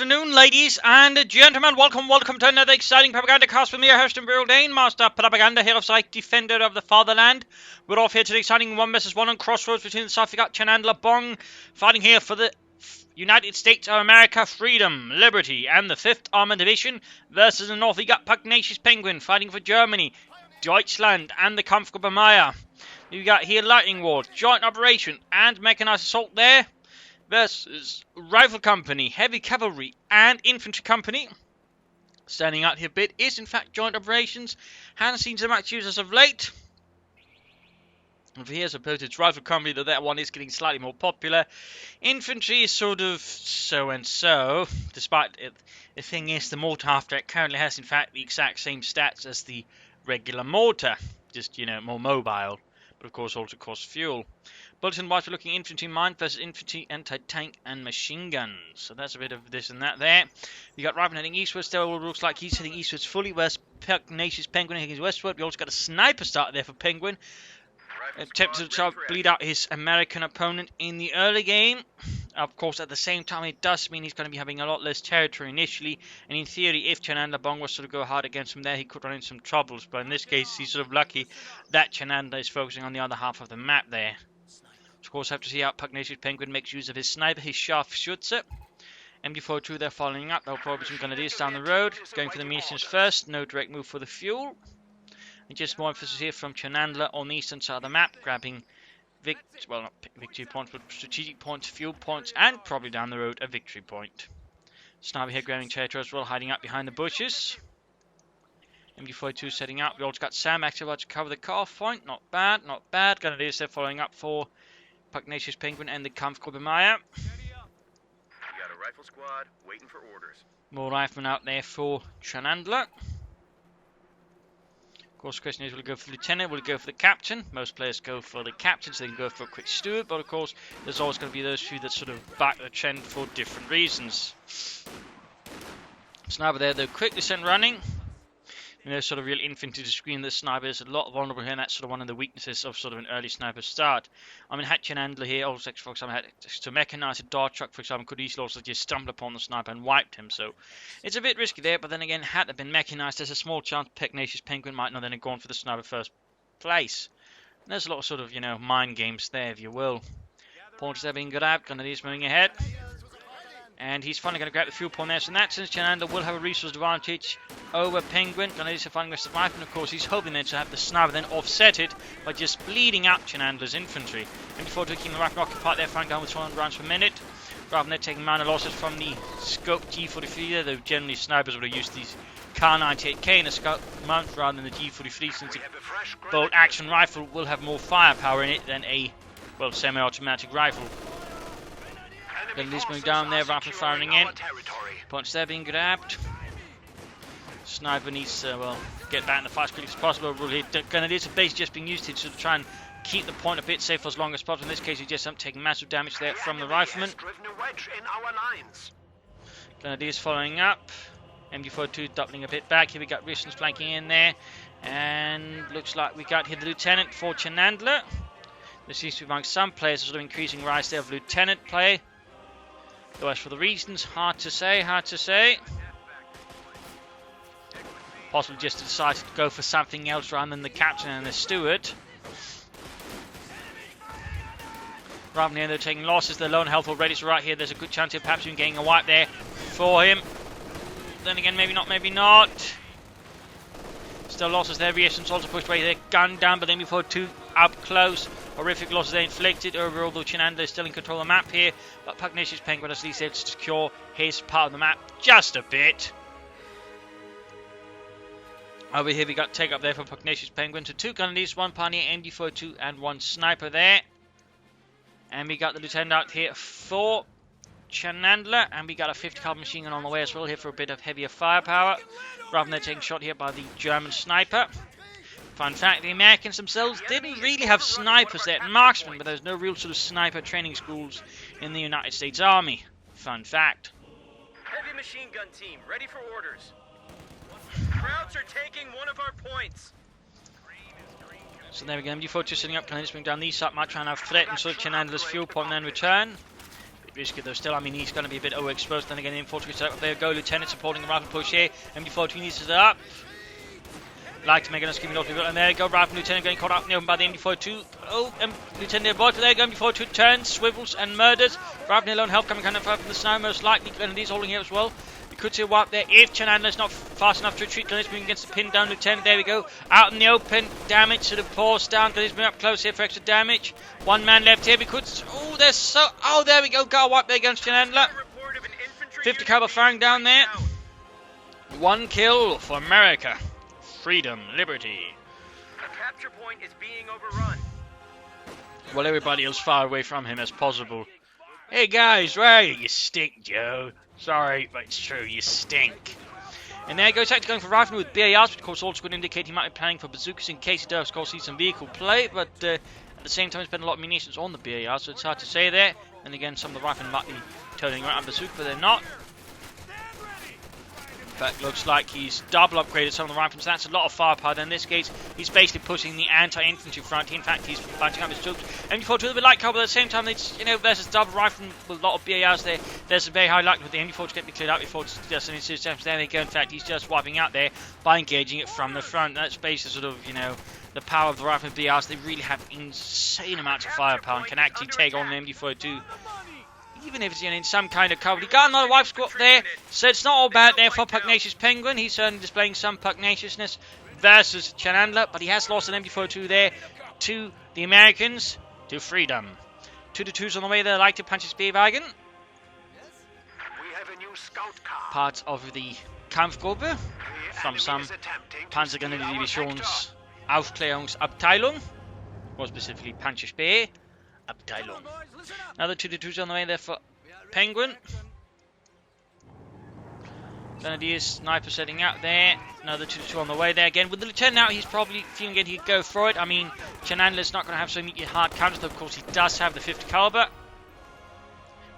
afternoon, ladies and gentlemen. Welcome to another exciting Propagandacast with me, your host and real Dane, Master Propaganda, here of Sight, Defender of the Fatherland. We're off here to the exciting 1 vs 1 on Crossroads between the south. We got Chanandler Bong fighting here for the United States of America, Freedom, Liberty, and the 5th Armored Division. Versus the north, we got PugnaciousPenguin fighting for Germany, Deutschland, and the Comfortable Maya. We got here Lightning Wars, Joint Operation, and Mechanized Assault there. Versus Rifle Company, Heavy Cavalry, and Infantry Company. Standing out here a bit is, in fact, Joint Operations. Haven't seen so much use as of late. Over here, I suppose it's Rifle Company, though that one is getting slightly more popular. Infantry is sort of so-and-so, despite it. The thing is, the mortar after it currently has, in fact, the exact same stats as the regular mortar. Just, more mobile. But, of course, also costs fuel. Bulletin-wise, we're looking infantry mine versus infantry, anti-tank, and machine guns. So that's a bit of this and that there. You got Rifle heading eastwards. There looks like he's heading eastwards fully. Whereas PugnaciousPenguin heading westward. We also got a sniper starter there for Penguin. Attempted to try to bleed out his American opponent in the early game. Of course, at the same time, it does mean he's going to be having a lot less territory initially. And in theory, if Chanandler Bong was to go hard against him there, he could run into some troubles. But in this case, he's sort of lucky that Chanandler is focusing on the other half of the map there. Of course, have to see how PugnaciousPenguin makes use of his sniper, his Scharfschütze. MD42 they're following up. They'll probably some grenadiers down the road. Going for the munitions first. No direct move for the fuel. And just more emphasis here from Chanandler on the eastern side of the map, grabbing not victory points, but strategic points, fuel points, and probably down the road a victory point. Sniper here grabbing territory as well, hiding up behind the bushes. MD42 setting up. We also got Sam actually about to cover the cut-off point. Not bad, not bad. Grenadiers there following up for PugnaciousPenguin and the Comfortable Maya. We got a rifle squad waiting for orders. More riflemen out there for Chanandler. Of course, the question is, will he go for the lieutenant? Will he go for the captain? Most players go for the captain, so they can go for a quick steward. But of course, there's always going to be those few that sort of back the trend for different reasons. Sniper there, though, quickly sent running. Sort of real infantry to screen the sniper is a lot vulnerable here, and that's sort of one of the weaknesses of sort of an early sniper start. I mean, had Chanandler here, also, for example, had to mechanize a dart truck, for example, could easily also just stumble upon the sniper and wiped him. So it's a bit risky there, but then again, had it been mechanized, there's a small chance PugnaciousPenguin might not then have gone for the sniper first place. And there's a lot of sort of, mind games there, if you will. Points there being grabbed, Grenadiers moving ahead. And he's finally going to grab the fuel point there. So in that sense, Chanandler will have a resource advantage over Penguin. Grenadiers are finally going to survive. And of course, he's hoping then to have the sniper then offset it by just bleeding out Chanandler's infantry. And before taking the rifle occupied there, firing down with 200 rounds per minute. Rather than taking minor losses from the scope G43 there, though generally snipers would have used these Kar 98K in a scope mount rather than the G43, since a bolt action rifle will have more firepower in it than a, semi-automatic rifle. Grenadiers moving down there, rifle firing in. Points there being grabbed. Sniper needs to, get back in the fight as quickly as possible. Grenadiers are basically just being used to sort of try and keep the point a bit safe for as long as possible. In this case, you just taking massive damage there from the rifleman. Grenadiers following up. MD42 doubling a bit back. Here we got Russians flanking in there. And looks like we got here the lieutenant for Chanandler. There seems to be among some players a sort of increasing rise there of lieutenant play. Though as for the reasons, hard to say. Possibly just to decide to go for something else rather than the captain and the steward. Rather than they're taking losses, they're low on health already, so right here there's a good chance of perhaps even getting a wipe there for him. Then again, maybe not. Still losses there. Reactions also pushed away their gun down, but then before two up close. Horrific losses they inflicted overall, though Chanandler is still in control of the map here. But PugnaciousPenguin has at least able to secure his part of the map just a bit. Over here we got take up there for PugnaciousPenguin. So 2 grenadiers, 1 pioneer, MD42 and 1 sniper there. And we got the lieutenant out here for Chanandler. And we got a 50 caliber machine gun on the way as well here for a bit of heavier firepower. Rather than taking shot here by the German sniper. Fun fact, the Americans themselves didn't really have snipers there at marksmen, but there's no real sort of sniper training schools in the United States Army. Fun fact. Heavy machine gun team, ready for orders. Krauts are taking one of our points. So there we go, MD42 sitting up, Grenadiers moving down the east side, might try and have threat and sort of Chanandler's fuel point and then return. risky though still. I mean, he's going to be a bit overexposed. Then again, the infantry set up. There go Lieutenant supporting the rifle push here. MD42 needs it up. Like to make it a screaming off, and there you go, Rifle Lieutenant getting caught up in the open by the MD42. Oh, Lieutenant Boyd, there you go, MD42 turns, swivels, and murders. Rifle alone help coming kind of from the snow, most likely Grenadiers holding here as well. We could see a wipe there if Chanandler's not fast enough to retreat. Grenadiers moving against the pin down Lieutenant, there we go, out in the open, damage to the pause down. Grenadiers moving up close here for extra damage. One man left here, we could, there we go, got a wipe there against Chanandler. 50 caliber firing down there. One kill for America. Freedom, liberty. A capture point is being overrun. Well, everybody as far away from him as possible. Hey guys, right? You stink, Joe. Sorry, but it's true, you stink. And there goes back to going for rifle with BARs, which of course also could indicate he might be planning for bazookas in case he does, of course, see some vehicle play. But at the same time, spend a lot of munitions on the BARs, so it's hard to say there. And again, some of the riflemen might be turning around bazooka, but they're not. But looks like he's double upgraded some of the rifles. That's a lot of firepower. In this case, he's basically pushing the anti-infantry front. In fact, he's bunching up his troops. MD42 with a bit light cover, but at the same time, it's, versus double rifle with a lot of BARs there. There's a very high likelihood the MD42 getting cleared out before it's just any systems. There they go. In fact, he's just wiping out there by engaging it from the front. That's basically sort of, the power of the rifle and BARs. They really have insane amounts of firepower and can actually take on an MD42. Even if it's in some kind of cover. He got another wipe squad there, so it's not all bad there for PugnaciousPenguin. He's certainly displaying some pugnaciousness versus Chanandler, but he has lost an MD42 there to the Americans, to freedom. 2-2s on the way there, like to punch his Speerwagen. Part of the Kampfgruppe from some Panzergrenadierdivisions Aufklärungsabteilung, more specifically Panzerspeer Abteilung. Another 2-2s on the way there for Penguin. Grenadiers sniper setting out there. Another 2-2 on the way there again. With the Lieutenant out, he's probably feeling he could go for it. I mean, Chanandler's not going to have so many hard counters, though of course he does have the 50 caliber.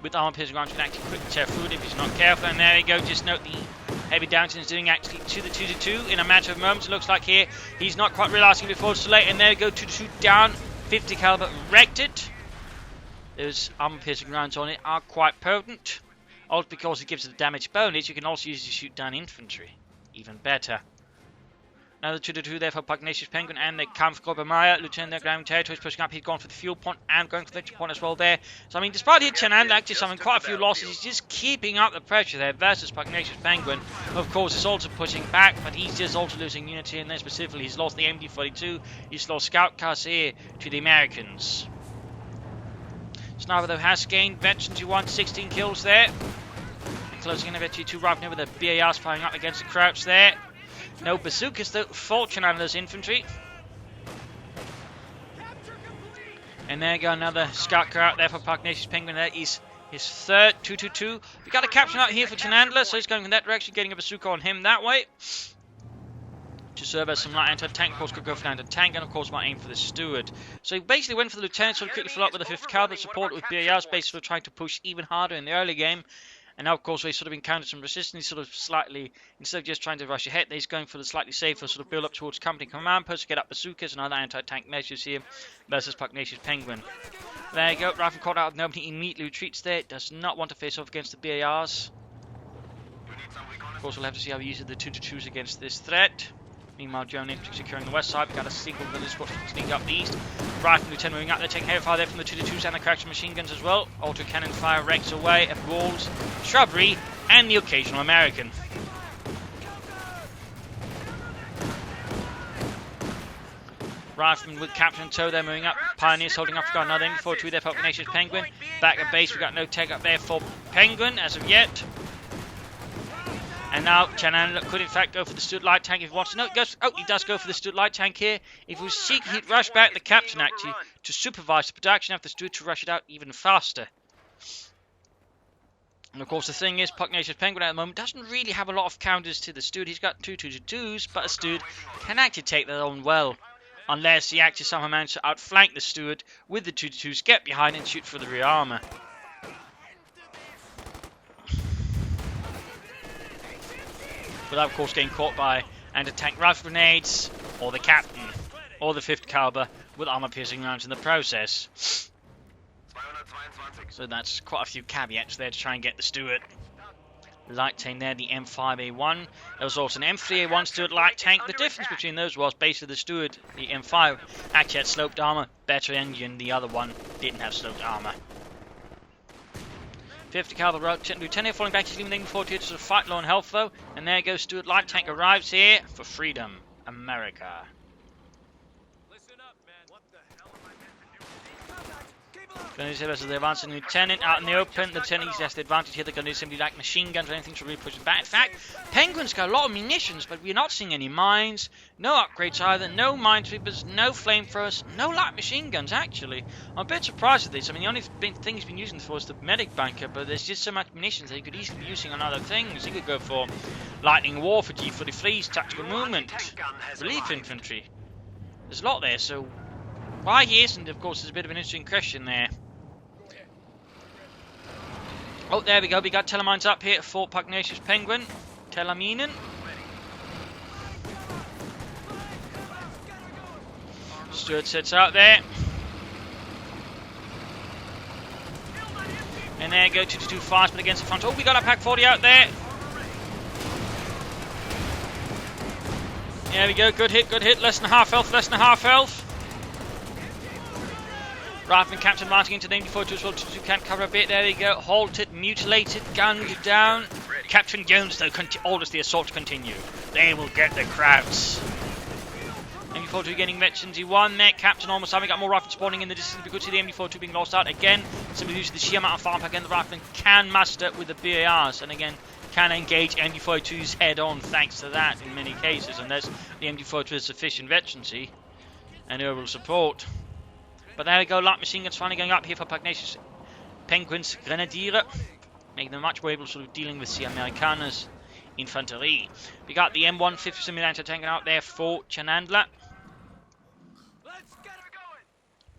With armor piercing rounds, can actually quickly tear through it if he's not careful. And there you go, just note the heavy Downton is doing actually to the 2-2 in a matter of moments. It looks like here he's not quite realizing before it's too late. And there you go, 2-2 down, 50 caliber wrecked it. Those armor-piercing rounds on it are quite potent. Also because it gives it a damage bonus, you can also use it to shoot down infantry. Even better. Another 2-2 there for PugnaciousPenguin and the Kampfgruppe Meyer. Lieutenant there, ground territory is pushing up. He's gone for the fuel point and going for the entry point as well there. So, I mean, despite here Chanandler actually suffering quite a few losses, he's just keeping up the pressure there versus PugnaciousPenguin. Of course, he's also pushing back, but he's just also losing unity in there specifically. He's lost the MD42, he's lost scout cars here to the Americans. Sniper though has gained veteran to 116 kills there. And closing in a bit to right now with the BARs firing up against the crouch there. No bazookas though for Chanandler's infantry. And there you go, another scout car out there for PugnaciousPenguin. That is his third 2-2-2. We got a capture out here for Chanandler, so he's going in that direction, getting a bazooka on him that way. To serve as some light anti-tank, of course, could go for anti-tank, and of course might aim for the steward. So he basically went for the lieutenant, so he quickly followed up with the 5th caliber support with BARs, basically trying to push even harder in the early game. And now, of course, he sort of encountered some resistance, sort of slightly, instead of just trying to rush ahead, he's going for the slightly safer sort of build up towards company command post to get up bazookas and other anti-tank measures here versus PugnaciousPenguin. There you go, rifle caught out, nobody immediately retreats there, does not want to face off against the BARs. Of course, we'll have to see how he uses the 2-2s against this threat. Meanwhile, German infantry securing the west side. We've got a single village squad sneaking up the east. Rifle Lieutenant moving up there, taking heavy fire there from the 2-2s and the crouching machine guns as well. Auto cannon fire wrecks away at walls, shrubbery, and the occasional American. Rifleman with captain in tow there, moving up. Pioneers holding up. We've got another MD42 there for PugnaciousPenguin. Back at base, we've got no tech up there for Penguin as of yet. And now Chanandler could in fact go for the Stuart light tank if he wants to. No, he does go for the Stuart light tank here. If he was seeking, he'd rush back the captain actually to supervise the production of the Stuart to rush it out even faster. And of course the thing is, PugnaciousPenguin at the moment doesn't really have a lot of counters to the Stuart. He's got 2-2-2s, but the Stuart can actually take that on well. Unless he actually somehow manages to outflank the Stuart with the 2-2s, get behind and shoot for the rear armour. Without, of course, getting caught by anti-tank rifle grenades, or the captain, or the 5th caliber with armor-piercing rounds in the process. So that's quite a few caveats there to try and get the Stuart light tank there, the M5A1. There was also an M3A1 Stuart light tank. The difference between those was basically the Stuart, the M5, actually had sloped armor, better engine. The other one didn't have sloped armor. 50 caliber Lieutenant falling back, he's leaving the M42 to fight low on health though. And there goes Stuart light tank, arrives here for freedom, America. Gunnery versus the advancing lieutenant out in the open. The lieutenant has the advantage here. The gunnery simply lack machine guns or anything to really push him back. In fact, Penguin's got a lot of munitions, but we're not seeing any mines, no upgrades either, no minesweepers, no flamethrowers, no light machine guns actually. I'm a bit surprised at this. I mean, the only thing he's been using for is the medic bunker, but there's just so much munitions that he could easily be using on other things. He could go for lightning war, for G43s, tactical movement, relief infantry. There's a lot there, so why he isn't, of course, is a bit of an interesting question there. Oh, there we go. We got telemines up here for PugnaciousPenguin. Teleminen. Stuart sits out there. And there you go, 2-2 fast, but against the front. Oh, we got a Pack 40 out there. There we go. Good hit, good hit. Less than half health, less than half health. Rifleman Captain marching into the M42 as well. 2-2 can't cover a bit. There we go. Halted, mutilated, gunned down. Captain Jones, though, orders the assault to continue. They will get the crowds. MD42 getting mentioned. He won there. Captain almost having got more rifles spawning in the distance. We could see the MD42 being lost out again. Simply due to the sheer amount of firepower again, the Rifleman can muster with the BARs. And again, can engage MD42s head on thanks to that in many cases. Unless the MD42 has sufficient veterancy and overall support. But there we go, light machine guns finally going up here for PugnaciousPenguin's Grenadier, making them much more able to sort of dealing with the Amerikaner's Infanterie. We got the M150 mm anti-tank out there for Chanandler.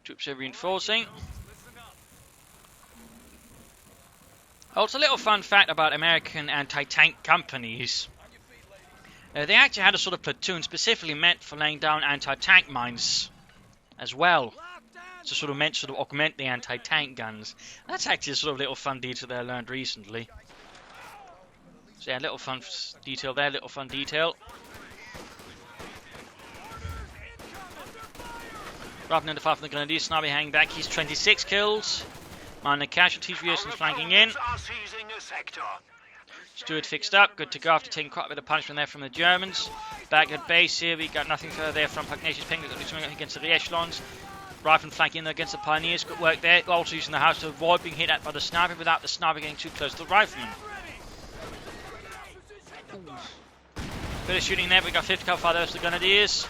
Troops are reinforcing. Also, a little fun fact about American anti-tank companies. They actually had a sort of platoon specifically meant for laying down anti-tank mines as well. So sort of meant to sort of augment the anti-tank guns. That's actually a sort of little fun detail that I learned recently. So yeah, little fun detail there, little fun detail. Rather than the far from the Grenadier, Snobby hanging back, he's 26 kills. Minor casualties, Reoson's flanking in. Stuart fixed up, good to go after taking quite a bit of punishment there from the Germans. Back at base here, we got nothing further there from PugnaciousPenguin against the re-echelons. Rifleman flanking in there against the Pioneers, good work there. Also using the house to avoid being hit at by the sniper without the sniper getting too close to the Rifleman. Bit of shooting there, we got 50 cal fire there to the Grenadiers.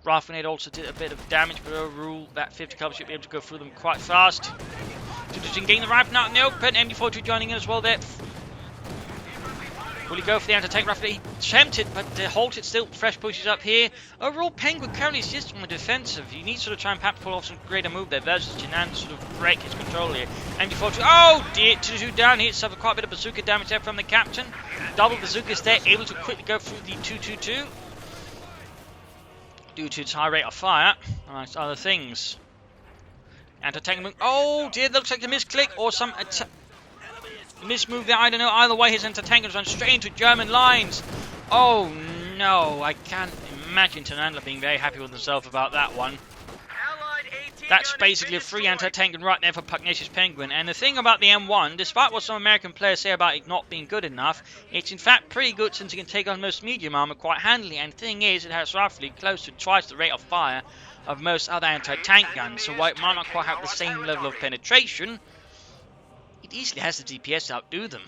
Rifleman also did a bit of damage, but overall that 50 cal should be able to go through them quite fast. Getting the Rifleman out in the open, MD42 joining in as well there. Will he go for the anti-tank rifle? He attempted, but halted still. Fresh pushes up here. Overall, Penguin currently is just on the defensive. You need to sort of try and perhaps pull off some greater move there versus Chanandler sort of break his control here. MD42, oh dear, 2-2 down here. Suffered quite a bit of bazooka damage there from the captain. Double bazookas there, able to quickly go through the 2-2-2. Due to its high rate of fire, amongst other things. Anti-tank move. Oh dear, that looks like a misclick or some mismove there, I don't know. Either way, his anti-tank has run straight into German lines. Oh no, I can't imagine Chanandler being very happy with himself about that one. That's basically a free anti-tank right there for PugnaciousPenguin. And the thing about the M1, despite what some American players say about it not being good enough, it's in fact pretty good since it can take on most medium armor quite handily. And the thing is, it has roughly close to twice the rate of fire of most other anti-tank guns. So while it might not quite have the same level of penetration, it easily has the DPS to outdo them.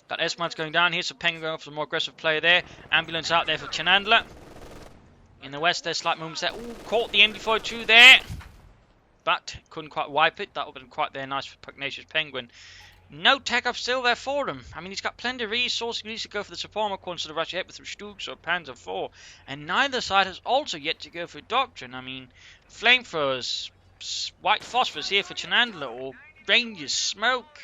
Got S-Mines going down here, so Penguin going for some more aggressive play there. Ambulance out there for Chanandler. In the west, there's slight movements there. Ooh, caught the MD42 there. But couldn't quite wipe it. That would have been quite there nice for PugnaciousPenguin. No tech up still there for him. I mean, he's got plenty of resources. He needs to go for the support armor instead of rush ahead with some Stugs or Panzer IV. And neither side has also yet to go for Doctrine. I mean, flamethrowers, white phosphorus here for Chanandler, or Rangers, smoke,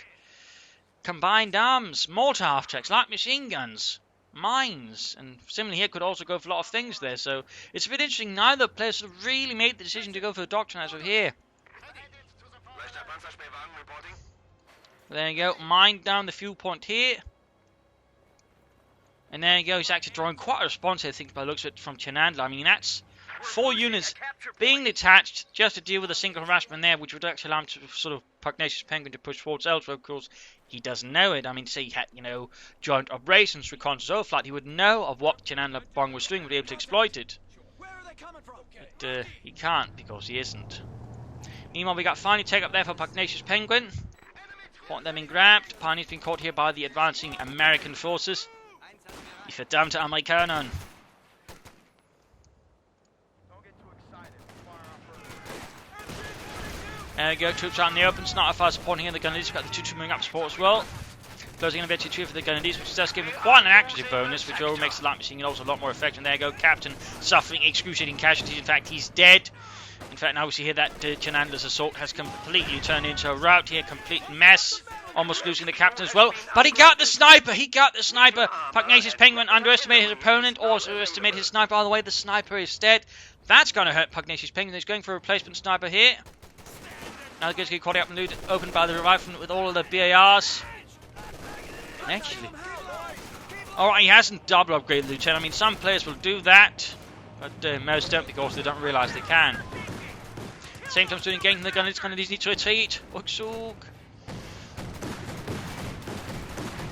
combined arms, mortar half-tracks, light machine guns, mines, and similarly here could also go for a lot of things there. So it's a bit interesting. Neither player sort of really made the decision to go for the Doctrine as of here. There you go. Mine down the fuel point here. And there you go. He's actually drawing quite a response here, I think, by the looks of it, from Chanandler. I mean, that's 4 units being detached just to deal with a single harassment there, which would actually allow him to sort of Pugnacious Penguin to push forwards elsewhere. Of course, he doesn't know it. I mean, say he had, joint operations, recon, flight, he would know of what Chanandler Bong was doing, would be able to exploit it. But he can't because he isn't. Meanwhile, we got finally take up there for Pugnacious Penguin. Want them in grabbed. Pioneer's been caught here by the advancing American forces. Die verdammte Amerikaner. There we go, troops out in the open. Sniper fire supporting here. The Grenadiers got the 2-2 moving up support as well. Closing in a bit too true for the Grenadiers, which does give them quite an accuracy bonus, which all makes the light machine also a lot more effective. And there you go, Captain suffering excruciating casualties. In fact, he's dead. In fact, now we see here that Chanandler's assault has completely turned into a rout here, complete mess. Almost losing the captain as well. But he got the sniper! He got the sniper! Pugnacious Penguin underestimated his opponent, or overestimated his sniper. By the way, the sniper is dead. That's going to hurt Pugnacious Penguin. He's going for a replacement sniper here. Now the guys get caught up and opened by the rifleman with all of the BARs. Actually. Alright, he hasn't double upgraded Lieutenant. I mean, some players will do that, but most don't because they don't realise they can. Same time doing game, the Grenadiers need to retreat. Uksug.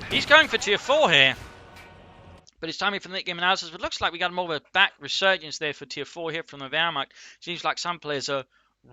He's going for tier 4 here. But it's time for the late game analysis. But it looks like we got more of a back resurgence there for tier 4 here from the Wehrmacht. Seems like some players are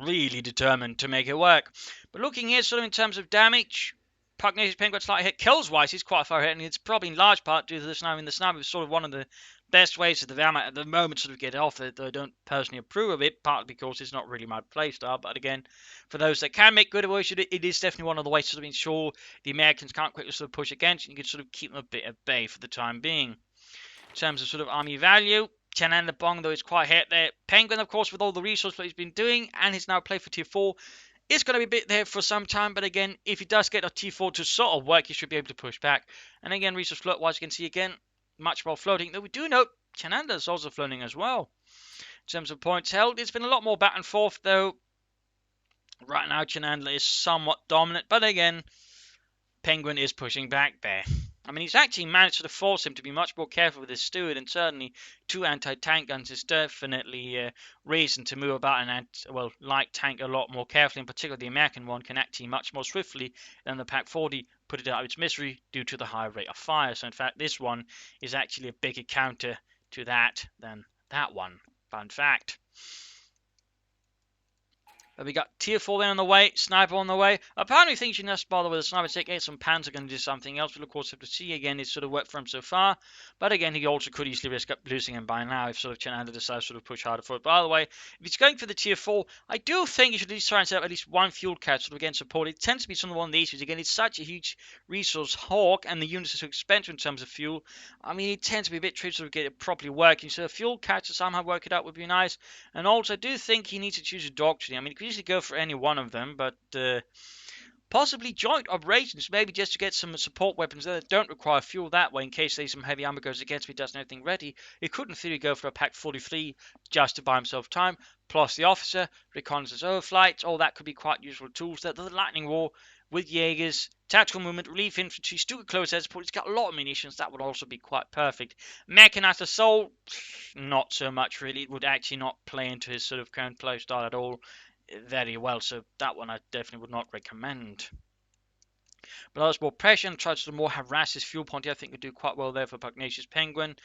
really determined to make it work. But looking here sort of in terms of damage, Pugnacious Penguin slight hit. Kills wise, he's quite far ahead, and it's probably in large part due to the sniper. I mean, the sniper is sort of one of the best ways that the Wehrmacht at the moment sort of get off it, though I don't personally approve of it, partly because it's not really my playstyle. But again, for those that can make good use of it, it is definitely one of the ways to sort of ensure the Americans can't quickly sort of push against you. You can sort of keep them a bit at bay for the time being. In terms of sort of army value, Chanandler Bong, though, is quite hit there. Penguin, of course, with all the resource that he's been doing, and he's now played for tier 4, is going to be a bit there for some time. But again, if he does get a tier 4 to sort of work, he should be able to push back. And again, resource float wise, you can see again, much more floating. Though we do note Chanandler is also floating as well. In terms of points held, it's been a lot more back and forth, though. Right now, Chanandler is somewhat dominant. But again, Penguin is pushing back there. I mean, he's actually managed to force him to be much more careful with his steward, and certainly 2 anti-tank guns is definitely reason to move about an light tank a lot more carefully. In particular, the American one can actually much more swiftly than the Pak-40 put it out of its misery due to the high rate of fire. So in fact, this one is actually a bigger counter to that than that one. Fun fact. But we got tier 4 there on the way, sniper on the way. Apparently thinks you must bother with a sniper take. Some pans are going to do something else. We'll of course have to see again. It's sort of worked for him so far. But again, he also could easily risk up losing him by now if sort of Chanandler decides to sort of push harder for it. By the way, if he's going for the tier 4, I do think you should at least try and set up at least one fuel catch sort of again support. It tends to be some of one of the issues. Again, it's such a huge resource hawk and the units are so expensive in terms of fuel. I mean, it tends to be a bit tricky to sort of get it properly working. So a fuel catch to somehow work it out would be nice. And also, I do think he needs to choose a doctrine. I mean, he could usually go for any one of them, but possibly joint operations, maybe just to get some support weapons that don't require fuel that way in case there's some heavy armor goes against me, doesn't have anything ready. He could in theory go for a Pak-43 just to buy himself time, plus the officer, reconnaissance overflights, all that could be quite useful tools. The lightning war with Jaegers, tactical movement, relief infantry, still close air support. It's got a lot of munitions, that would also be quite perfect. Mechanized assault, not so much really. It would actually not play into his sort of current play style at all very well, so that one I definitely would not recommend. But allows more pressure and tries to more harass his fuel point. I think would do quite well there for Pugnacious Penguin.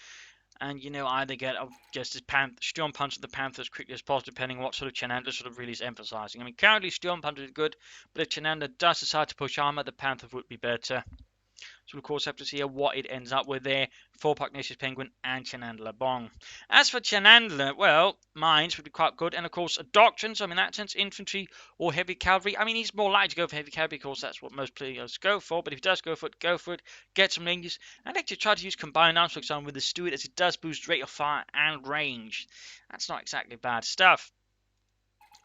And either get just his Sturm Punch of the Panther as quickly as possible, depending on what sort of Chanandler sort of really is emphasizing. I mean, currently Sturm Punch is good, but if Chanandler does decide to push armor, the Panther would be better. So we'll of course have to see what it ends up with there for Pugnacious Penguin and Chanandler Bong. As for Chanandler, well, mines would be quite good, and of course a doctrine, so I mean in that sense infantry or heavy cavalry. I mean he's more likely to go for heavy cavalry because that's what most players go for, but if he does go for it, get some ranges, and actually try to use combined arms for example with the steward, as it does boost rate of fire and range. That's not exactly bad stuff.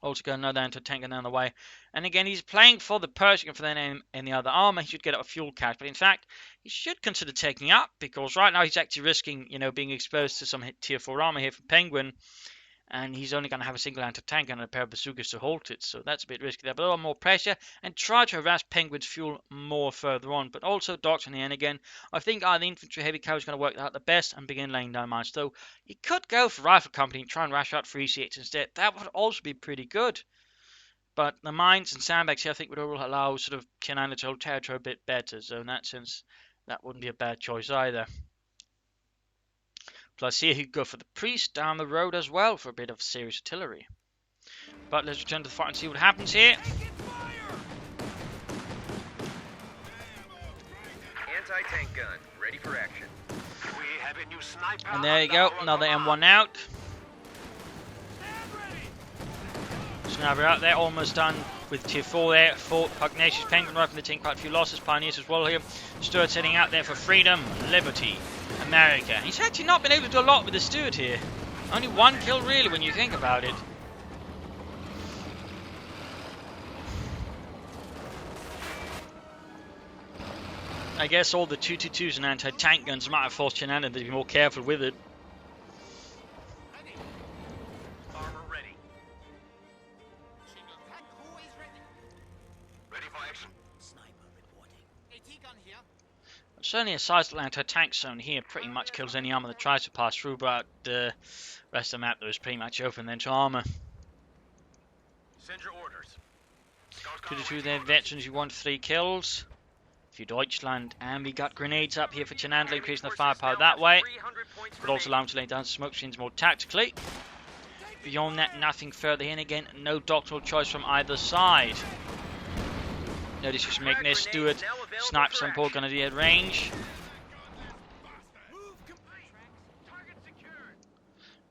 Also got another anti-tank down the way. And again, he's playing for the Persian for then any other armor. He should get a fuel catch. But in fact, he should consider taking up, because right now he's actually risking, being exposed to some tier 4 armor here from Penguin. and he's only going to have a single anti-tank and a pair of bazookas to halt it, so that's a bit risky there. But a lot more pressure, and try to harass Penguin's fuel more further on, but also docks in the end again. I think either the infantry heavy cavalry is going to work out the best and begin laying down mines. So he could go for rifle company and try and rash out 3CH instead. That would also be pretty good. But the mines and sandbags here, I think, would overall allow sort of Chanandler to hold territory a bit better. So in that sense, that wouldn't be a bad choice either. Plus here he could go for the priest down the road as well for a bit of serious artillery. But let's return to the fight and see what happens here. Anti-tank gun, ready for action. We have a new sniper. And there you go, another M1 out. Sniper out there, almost done with tier 4 there for PugnaciousPenguin, right from the team, quite a few losses, Pioneers as well here. Stuart setting out there for freedom, liberty, America. He's actually not been able to do a lot with the Stuart here. Only one kill really when you think about it. I guess all the 222s and anti-tank guns might have forced Chanandler to be more careful with it. Armor ready. Ready for action. Sniper reporting. AT gun here. Certainly a sizable anti-tank zone here pretty much kills any armor that tries to pass through, but the rest of the map though is pretty much open then to armor. Send your orders. 222 there, veterans, you want 3 kills. For Deutschland, and we got grenades up here for Chanandler, increasing the firepower that way, but also allowing him to lay down smoke screens more tactically. Beyond that, nothing further in. Again, no doctoral choice from either side. Notice just making this Stuart snipe some poor gunner at range.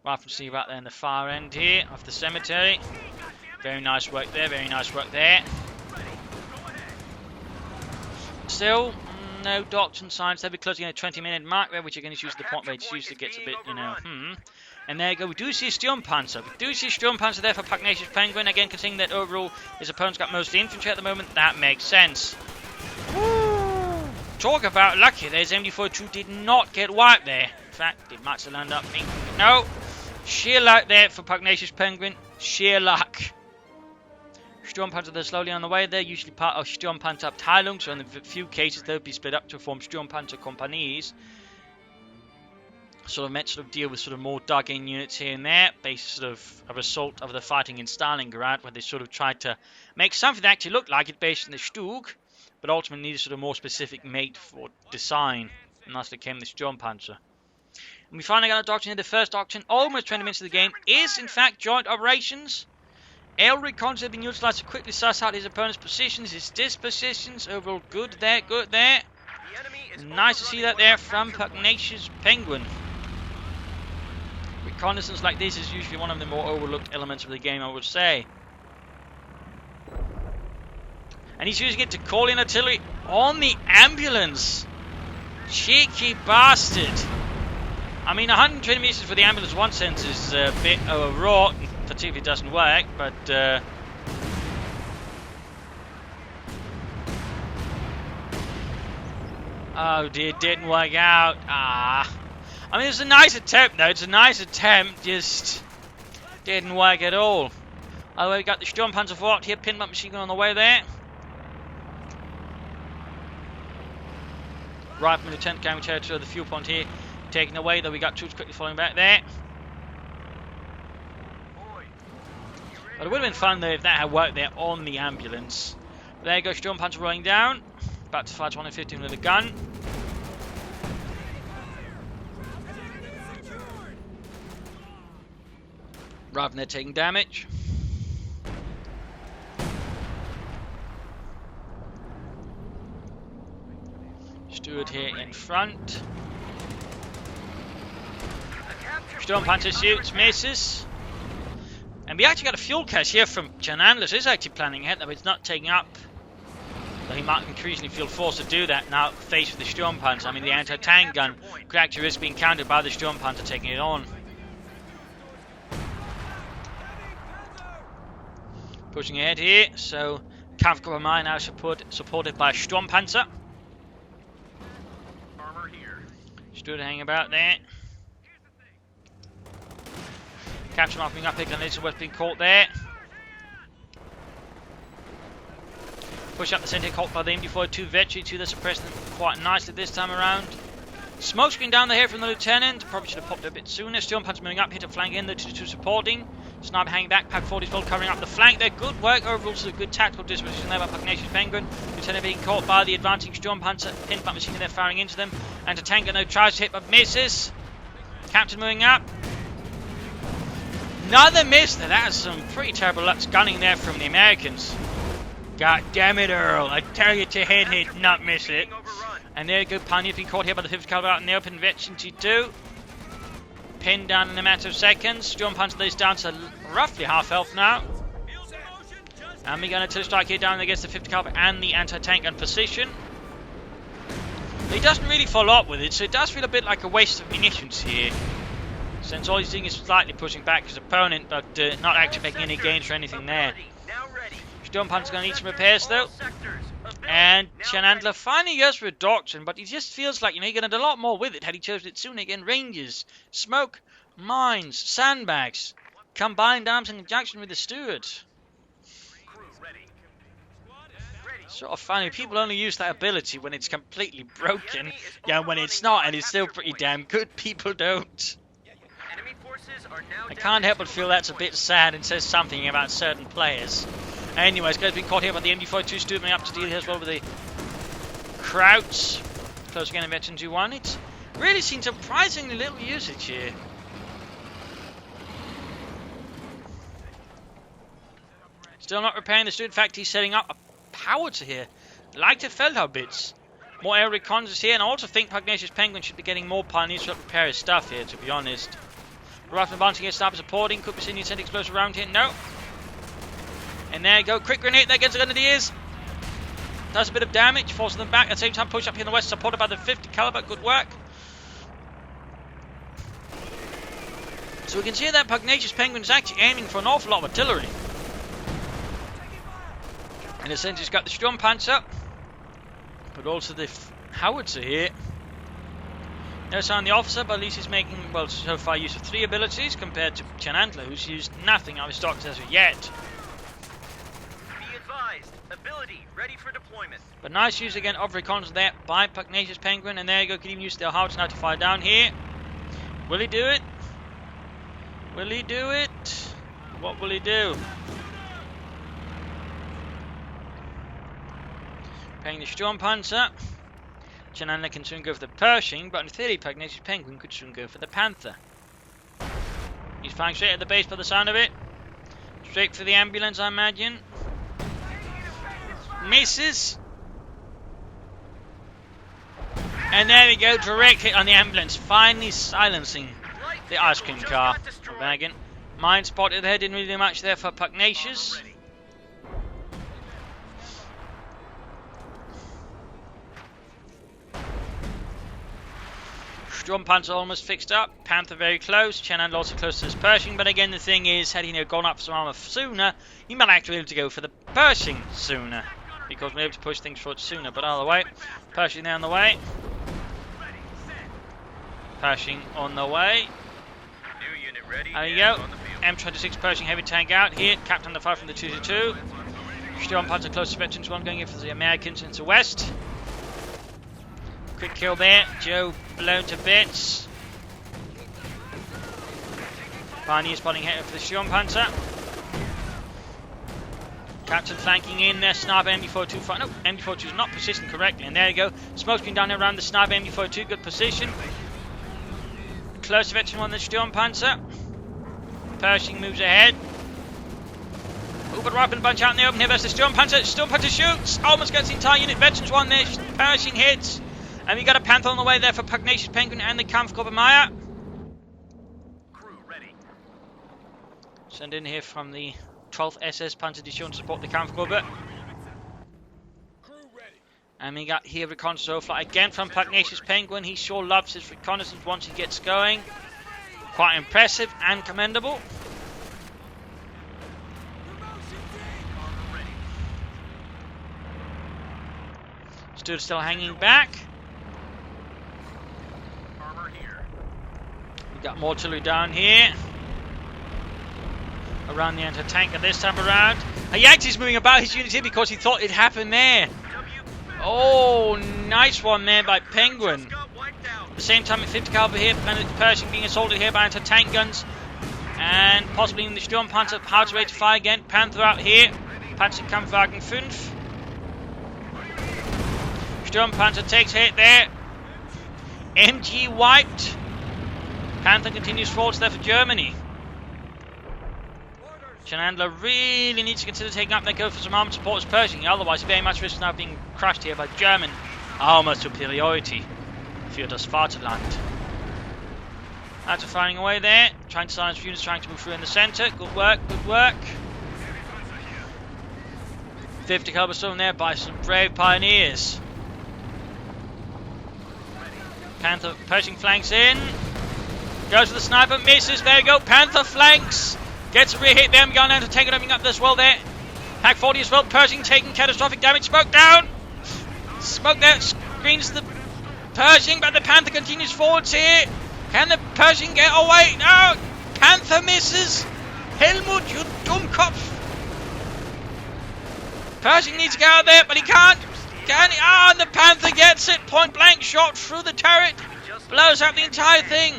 Right from Steve out there in the far end here of the cemetery. Very nice work there, very nice work there. Still, no doctrine signs. They'll be closing in a 20-minute mark there, which again is usually the point where it usually gets a bit, And there you go, we do see a Sturmpanzer. We do see a Sturmpanzer there for PugnaciousPenguin. Again, considering that overall his opponent's got mostly infantry at the moment, that makes sense. Woo! Talk about lucky. There's MD42 did not get wiped there. In fact, did Matza land up? No. Sheer luck there for PugnaciousPenguin. Sheer luck. Sturmpanzer, they're slowly on the way. They're usually part of Sturmpanzerabteilung, so in a few cases they'll be split up to form Sturmpanzer companies. Sort of meant to deal with sort of more dug-in units here and there, based sort of a result of the fighting in Stalingrad, where they sort of tried to make something that actually looked like it based in the Stug, but ultimately needed sort of more specific mate for design, and thus became the Sturmpanzer. And we finally got a doctrine here. The first doctrine, almost 20 minutes of the game, is in fact joint operations. Air recons have been utilized to quickly suss out his opponent's positions, his dispositions. Overall, good there, good there. Nice to see that there from PugnaciousPenguin. Reconnaissance like this is usually one of the more overlooked elements of the game, I would say. And he's using it to call in artillery on the ambulance. Cheeky bastard. I mean, 120 meters for the ambulance, in one sense, is a bit overwrought. Particularly doesn't work, but oh dear, didn't work out. I mean, it's a nice attempt though. It's a nice attempt, just didn't work at all. Other way, we got the Sturmpanzer fort here, pinned up machine gun on the way there. Right from the 10th County territory of the fuel point here, taken away. Though we got troops quickly falling back there. But it would have been fun though if that had worked there on the ambulance. But there you go, Sturmpanzer rolling down. About to fire 215 with a gun. Rather than they're taking damage. Stuart here in front. Sturmpanzer shoots, misses. And we actually got a fuel cache here from Chanandler, so he's actually planning ahead, though he's not taking up. Though he might increasingly feel forced to do that now, faced with the Sturmpanzer. I mean, the anti-tank gun could actually risk being countered by the Sturmpanzer taking it on. Pushing ahead here, so Kampfgruppe Mine now supported by Sturmpanzer. Stuart hanging about there. Captain opening up, Escalation West being caught there. Push up the centre, caught by the MD-42 Vetri to the suppressing them quite nicely this time around. Smoke screen down the here from the Lieutenant. Probably should have popped a bit sooner. Storm Punch moving up, hit a flank in, the 2-2 supporting. Sniper hanging back, Pack 40 full covering up the flank there. Good work overall, so good tactical disposition there by Pugnacious Penguin. Lieutenant being caught by the advancing Storm Panzer. Pinback machine there firing into them. And a tanker no tries to hit but misses. Captain moving up. Another miss there. That is some pretty terrible luck gunning there from the Americans. God damn it, Earl. I tell you to hit, not miss it. And there you go, Pioneer being caught here by the 50 caliber out in the open. Veteran T2. Pinned down in a matter of seconds. Storm Punch lays down to roughly half health now. And we're going to strike here down against the 50 caliber and the anti-tank gun position. But he doesn't really follow up with it, so it does feel a bit like a waste of munitions here. Since all he's doing is slightly pushing back his opponent, but not actually making any gains or anything there. Storm Punch going to need some repairs though. And Chanandler finally goes for a doctrine, but he just feels like, he could have done a lot more with it had he chosen it sooner. Again, ranges, smoke, mines, sandbags, combined arms in conjunction with the steward. Sort of funny, people only use that ability when it's completely broken. Yeah, when it's not and it's still pretty damn good, people don't. I can't help but feel that's a bit sad and says something about certain players. Anyways, guys, being caught here by the MD-42 stooping up to deal here as well with the Krauts. Close again in Veteran 2-1. It's really seen surprisingly little usage here. Still not repairing the student. In fact, he's setting up a howitzer here. Like the Feldhaubitz. More air recons here, and I also think Pugnacious Penguin should be getting more pioneers to repair his stuff here, to be honest. Rifle advancing here, sniper supporting. Could be seeing the send explosive around here. No. And there you go, quick grenade there gets a grenadiers. Does a bit of damage, forcing them back. At the same time, push up here in the west, supported by the 50 caliber. Good work. So we can see that Pugnacious Penguin is actually aiming for an awful lot of artillery. In a sense, he's got the Sturm Panzer, but also the howitzer here. No sign of the officer, but at least he's making, well, so far use of 3 abilities compared to Chanandler, who's used nothing of his stocks as of yet. Ability ready for deployment. But nice use again of recons there by Pugnacious Penguin, and there you go, can even use the howitzer now to fire down here. Will he do it? Will he do it? What will he do? Paying the Sturm Panzer. Chanandler can soon go for the Pershing, but in theory Pugnacious Penguin could soon go for the Panther. He's firing straight at the base by the sound of it. Straight for the ambulance, I imagine. Misses. And there we go, direct hit on the ambulance, finally silencing the ice cream car. Wagon. Mine spotted there, didn't really do much there for Pugnacious. Storm Panzer almost fixed up, Panther very close, Chanandler also close to his Pershing, but again the thing is, had he gone up for some armor sooner, he might actually be able to go for the Pershing sooner. Because we're able to push things forward sooner, but either way, Pershing there on the way. Pershing on the way. New unit ready. There you go. M26 Pershing heavy tank out here. Captain the fire from the 2-2. Sturm Panzer close to Veterans 1 going in for the Americans into west. Quick kill there. Joe blown to bits. Pioneer spotting here for the Sturm Panzer. Captain flanking in there, sniper MD-42. No, MD-42 is not positioned correctly, and there you go. Smoke screen down around the sniper MD-42, good position. Close to Veteran 1, the Sturm Panzer. Pershing moves ahead. Oh, but right in a bunch out in the open here, there's the Sturm Panzer. Sturm Panzer shoots, almost gets the entire unit. Veterans 1 there, Pershing hits. And we got a Panther on the way there for Pugnacious Penguin and the Kampfgruppe Meyer. Crew ready. Send in here from the 12th SS Panzer Division to support the Kampfgruppe. And we got here reconnaissance overflight again from Pugnacious Penguin. He sure loves his reconnaissance once he gets going. Quite impressive and commendable. Stood still hanging back. Armor here. We got more artillery down here. around the anti-tanker this time around. He actually is moving about his unit here because he thought it happened there. Oh, nice one there by Penguin. At the same time, at 50 caliber here, Pershing being assaulted here by anti-tank guns. And possibly in the Sturmpanzer, how to ready to fire again. Panther out here. Panzerkampfwagen 5. Sturmpanzer takes hit there. MG wiped. Panther continues forwards there for Germany. Chanandler really needs to consider taking up their go for some armoured support as Pershing, otherwise very much risks now being crushed here by German armour superiority. Für das Vaterland. After firing away there, trying to silence units trying to move through in the centre. Good work, good work. 50 caliber storm there by some brave pioneers. Panther Pershing flanks in. Goes for the sniper, misses, there we go. Panther flanks. Gets a rear hit there, going down to tank it opening up as well there. Pack 40 as well, Pershing taking catastrophic damage. Smoke down! Smoke there, screens the Pershing, but the Panther continues forwards here. Can the Pershing get away? No! Panther misses! Helmut, you Dummkopf! Pershing needs to get out there, but he can't! Can he? Ah, and the Panther gets it! Point blank shot through the turret! Blows out the entire thing!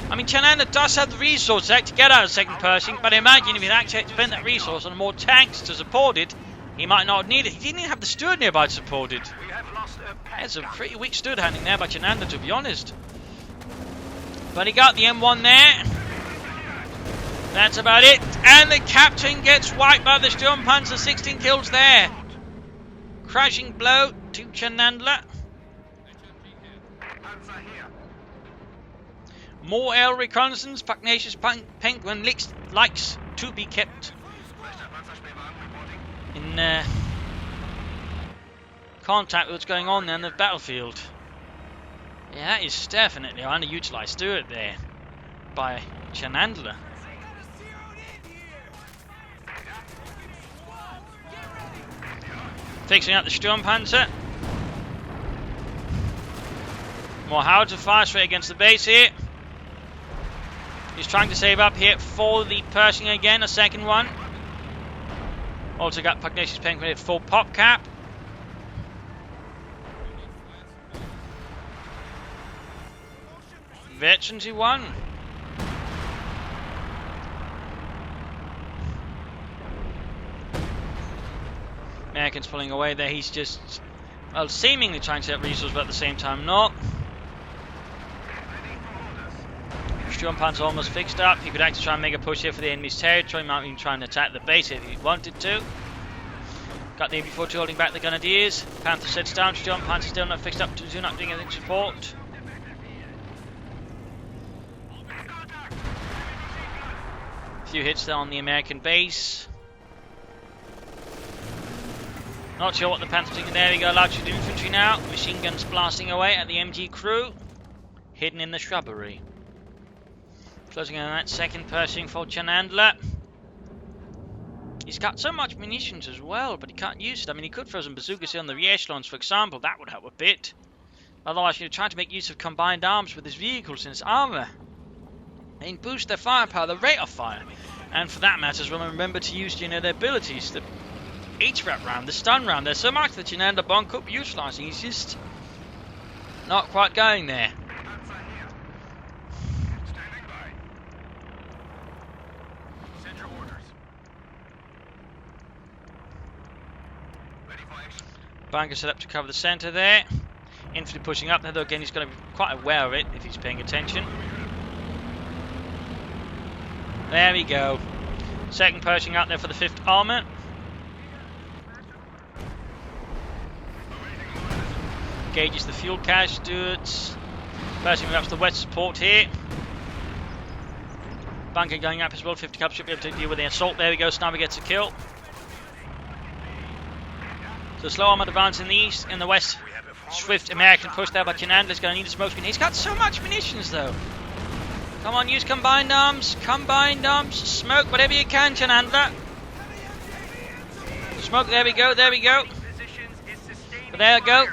I mean, Chanandler does have the resources to get out of second Pershing, but imagine if he'd actually spent that resource on more tanks to support it, he might not need it. He didn't even have the steward nearby to support it. That's a pretty weak steward handling there by Chanandler, to be honest. But he got the M1 there. That's about it. And the captain gets wiped by the Sturmpanzer. 16 kills there. Crashing blow to Chanandler. More air reconnaissance. PugnaciousPenguin likes to be kept in contact with what's going on there in the battlefield. Yeah, that is definitely an underutilized steward there by Chanandler. Fixing up the Sturmpanzer. More howitzer fire straight against the base here. He's trying to save up here for the Pershing again, a second one. Also got PugnaciousPenguin at full pop cap. Veterans he won. Americans pulling away there. He's just, well, seemingly trying to get resources, but at the same time not. Sturmpanzer almost fixed up. He could actually try and make a push here for the enemy's territory. He might even try and attack the base if he wanted to. Got the MP-42 holding back the Grenadiers. Panther sits down. Sturmpanzer still not fixed up to not doing anything support. A few hits there on the American base. Not sure what the Panther's doing. There we go. Large infantry now. Machine guns blasting away at the MG crew. Hidden in the shrubbery. Closing on that second Pershing for Chanandler. He's got so much munitions as well, but he can't use it. I mean, he could throw some bazookas here on the re-echelons, for example. That would help a bit. Otherwise, you're trying to make use of combined arms with his vehicles and his armour. And boost their firepower, the rate of fire. And for that matter as well, remember to use, you know, their abilities. The HVAP round, the stun round. There's so much that Chanandler Bond could be utilising. He's just not quite going there. Bunker set up to cover the centre there. Infantry pushing up there, though again he's going to be quite aware of it if he's paying attention. There we go. Second Pershing out there for the 5th Armour. Gauges the fuel cache, dudes. Pershing up to the west support here. Bunker going up as well. 50 Cub should be able to deal with the assault. There we go. Sniper gets a kill. So slow armoured advance in the east, in the west. Swift American push there by Chanandler's going to need a smoke screen. He's got so much munitions though. Come on, use combined arms. Combined arms. Smoke whatever you can, Chanandler. Smoke, there we go, there we go. But there we go.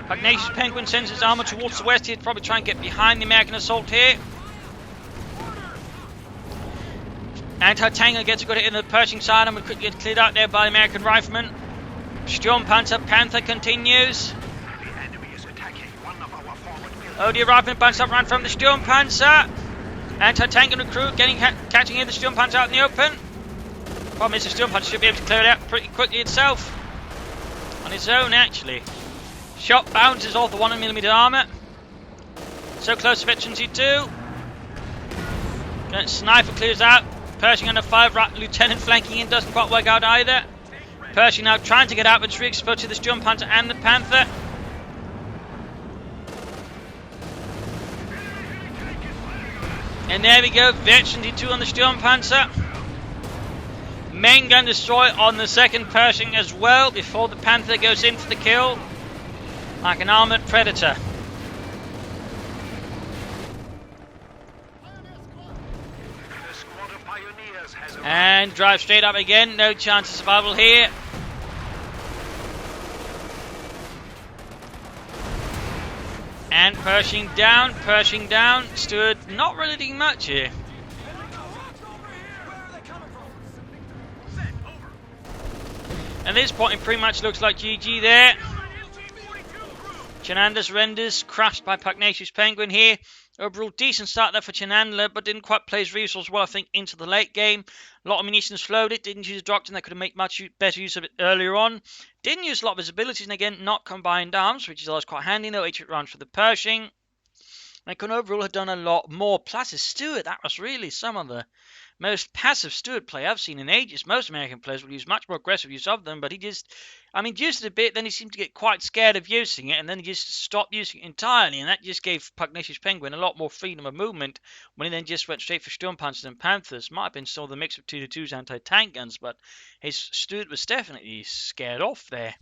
PugnaciousPenguin sends his armour towards the west here to probably try and get behind the American assault here. Anti-tank gets a good hit in the Pershing side and will quickly get cleared out there by the American rifleman. Sturmpanzer Panther continues. The enemy is attacking one of our forward buildings. Oh dear, rifleman bounced up run from the Sturmpanzer. Anti-tank and recruit catching in the Sturmpanzer out in the open. Problem is the Sturmpanzer should be able to clear it out pretty quickly itself. On its own, actually. Shot bounces off the 100mm armour. So close to Veterans E2. Sniper clears out. Pershing under 5, Lieutenant flanking in, doesn't quite work out either. Pershing now trying to get out, but it's re-exposed to the Sturmpanzer and the Panther. And there we go, Veterans E2 on the Sturmpanzer. Main gun destroy on the second Pershing as well, before the Panther goes in for the kill. Like an armoured predator. And drive straight up again, no chance of survival here. And Pershing down, Stewart not really doing much here. At this point it pretty much looks like GG there. Chanandler surrenders, crushed by PugnaciousPenguin here. Overall decent start there for Chanandler, but didn't quite play his resources well, I think, into the late game. A lot of munitions flowed it, didn't use a doctrine that could have made much better use of it earlier on. Didn't use a lot of his abilities, and again, not combined arms, which is always quite handy. No 8-hit rounds for the Pershing. And could overall have done a lot more. Plus his Stewart, that was really some of the most passive Stewart play I've seen in ages. Most American players will use much more aggressive use of them, but he just, used it a bit, then he seemed to get quite scared of using it, and then he just stopped using it entirely, and that just gave PugnaciousPenguin a lot more freedom of movement when he then just went straight for Sturmpanzers and Panthers. Might have been still the mix of 2-2's anti-tank guns, but his Stewart was definitely scared off there.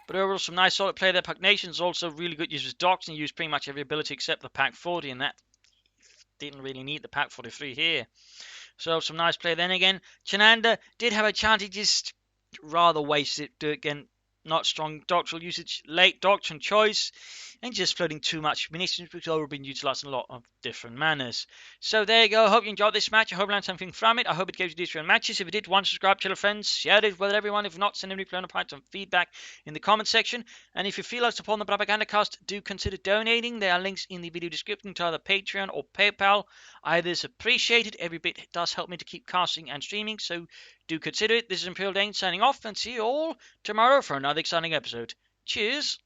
But overall, some nice solid play there. Pugnacious also really good use of his doctrine. He used pretty much every ability except the Pac 40, and that didn't really need the Pac 43 here. So some nice play. Then again, Chanandler did have a chance. He just rather wasted it. Again, not strong doctrinal usage, late doctrine choice, and just floating too much munitions, which have already been utilised in a lot of different manners. So there you go. I hope you enjoyed this match. I hope you learned something from it. I hope it gave you these real matches. If you did, subscribe, tell your friends, share it with everyone. If not, send any replay on some feedback in the comment section. And if you feel like supporting the Propagandacast, do consider donating. There are links in the video description to either Patreon or PayPal. Either is appreciated. Every bit does help me to keep casting and streaming, so do consider it. This is Imperial Dane signing off, and see you all tomorrow for another exciting episode. Cheers!